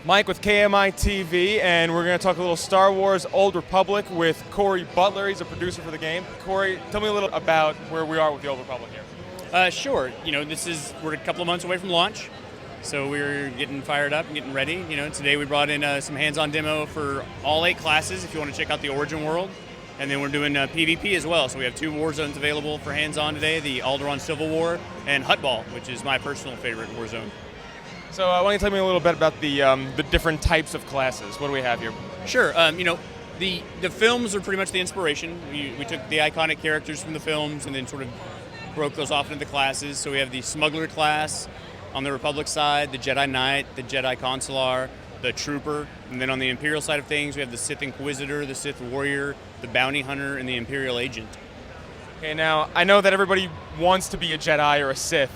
Mike with KMI TV, and we're going to talk a little Star Wars Old Republic with Cory Butler. He's a producer for the game. Cory, tell me a little about where we are with the Old Republic here. Sure. We're a couple of months away from launch, so we're getting fired up and getting ready. Today we brought in some hands-on demo for all 8 classes if you want to check out the Origin world. And then we're doing PvP as well. So we have 2 war zones available for hands-on today, the Alderaan Civil War and Huttball, which is my personal favorite war zone. So why don't you tell me a little bit about the different types of classes? What do we have here? Sure. The films are pretty much the inspiration. We took the iconic characters from the films and then sort of broke those off into the classes. So we have the Smuggler class on the Republic side, the Jedi Knight, the Jedi Consular, the Trooper, and then on the Imperial side of things, we have the Sith Inquisitor, the Sith Warrior, the Bounty Hunter, and the Imperial Agent. Okay, now I know that everybody wants to be a Jedi or a Sith.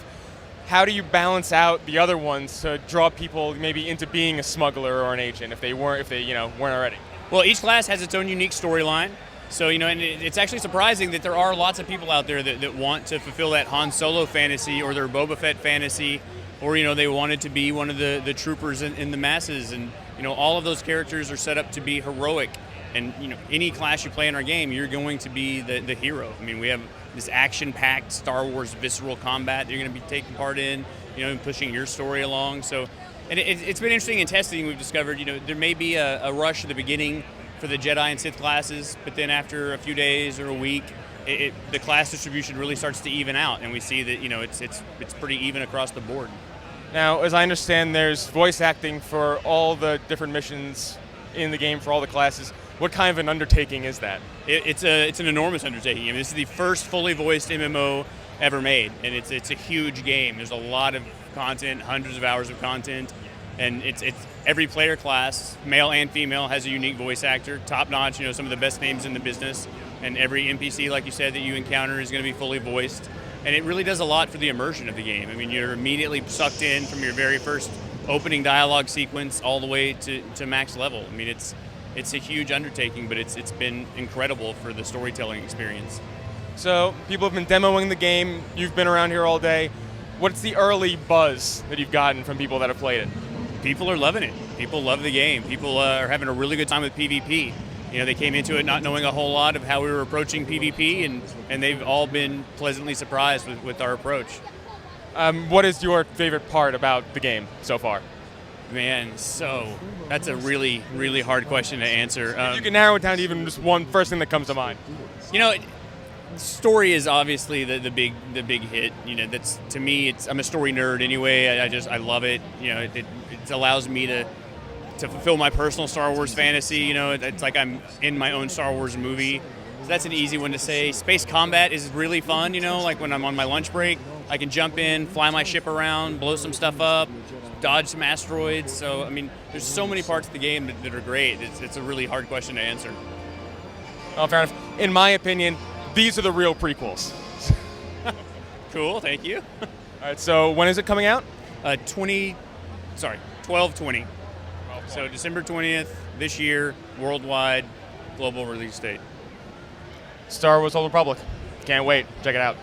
How do you balance out the other ones to draw people maybe into being a smuggler or an agent if they weren't already? Well, each class has its own unique storyline. So, and it's actually surprising that there are lots of people out there that want to fulfill that Han Solo fantasy or their Boba Fett fantasy, or, they wanted to be one of the troopers in the masses. And, all of those characters are set up to be heroic. And, any class you play in our game, you're going to be the hero. I mean, we have this action-packed Star Wars visceral combat that you're going to be taking part in, and pushing your story along. So, and it's been interesting in testing. We've discovered, there may be a rush at the beginning for the Jedi and Sith classes, but then after a few days or a week, the class distribution really starts to even out, and we see that, it's pretty even across the board. Now, as I understand, there's voice acting for all the different missions in the game for all the classes. What kind of an undertaking is that? It's an enormous undertaking. I mean, this is the first fully voiced MMO ever made, and it's a huge game. There's a lot of content, hundreds of hours of content, and it's every player class, male and female, has a unique voice actor, top notch. Some of the best names in the business, and every NPC, like you said, that you encounter is going to be fully voiced, and it really does a lot for the immersion of the game. I mean, you're immediately sucked in from your very first opening dialogue sequence all the way to max level. I mean, it's a huge undertaking, but it's been incredible for the storytelling experience. So people have been demoing the game. You've been around here all day. What's the early buzz that you've gotten from people that have played it? People are loving it. People love the game. People are having a really good time with PvP. They came into it not knowing a whole lot of how we were approaching PvP, and they've all been pleasantly surprised with our approach. What is your favorite part about the game so far? Man, so that's a really, really hard question to answer. If you can narrow it down to even just one first thing that comes to mind. Story is obviously the big hit. That's, to me, I'm a story nerd anyway. I love it. It allows me to fulfill my personal Star Wars fantasy. It's like I'm in my own Star Wars movie. So that's an easy one to say. Space combat is really fun. Like when I'm on my lunch break, I can jump in, fly my ship around, blow some stuff up, dodge some asteroids. So, I mean, there's so many parts of the game that are great. It's a really hard question to answer. Well, fair enough. In my opinion, these are the real prequels. Cool, thank you. All right, so when is it coming out? 12/20. So December 20th this year, worldwide, global release date. Star Wars Old Republic. Can't wait. Check it out.